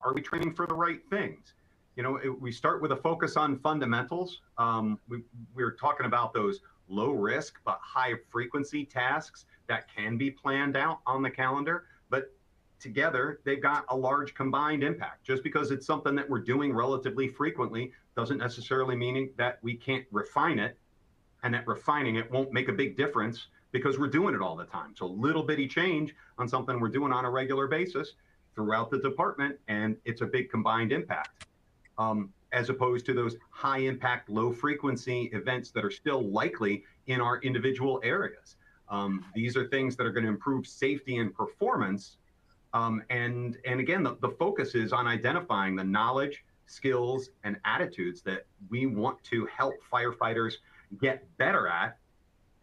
Are we training for the right things? We start with a focus on fundamentals. We're talking about those low risk but high frequency tasks that can be planned out on the calendar, but together they've got a large combined impact. Just because it's something that we're doing relatively frequently doesn't necessarily mean that we can't refine it, and that refining it won't make a big difference because we're doing it all the time. So little bitty change on something we're doing on a regular basis throughout the department, and it's a big combined impact. As opposed to those high impact, low frequency events that are still likely in our individual areas. These are things that are going to improve safety and performance. And again, the focus is on identifying the knowledge, skills, and attitudes that we want to help firefighters get better at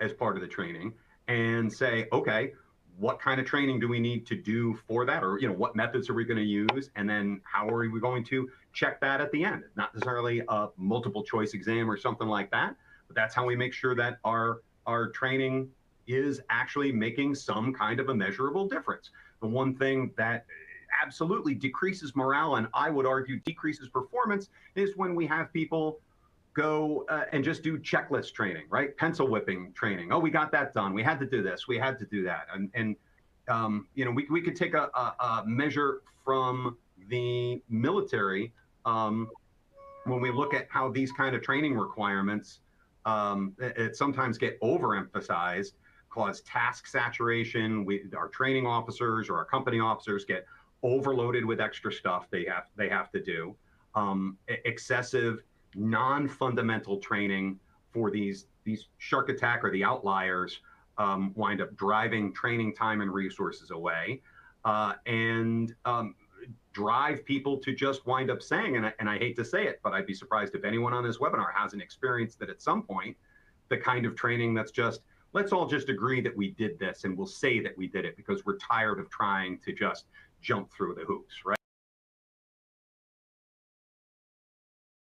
as part of the training, and say, okay, what kind of training do we need to do for that? Or, what methods are we going to use? And then how are we going to check that at the end? Not necessarily a multiple choice exam or something like that, but that's how we make sure that our training is actually making some kind of a measurable difference. The one thing that absolutely decreases morale, and I would argue decreases performance, is when we have people go and just do checklist training, right? Pencil whipping training. Oh, we got that done. We had to do this. We had to do that. And we could take a measure from the military when we look at how these kind of training requirements it sometimes get overemphasized, cause task saturation. Our training officers or our company officers get overloaded with extra stuff they have to do. Excessive non-fundamental training for these shark attack or the outliers wind up driving training time and resources away, and drive people to just wind up saying, and I hate to say it, but I'd be surprised if anyone on this webinar hasn't experienced that at some point, the kind of training that's just, let's all just agree that we did this and we'll say that we did it because we're tired of trying to just jump through the hoops, right?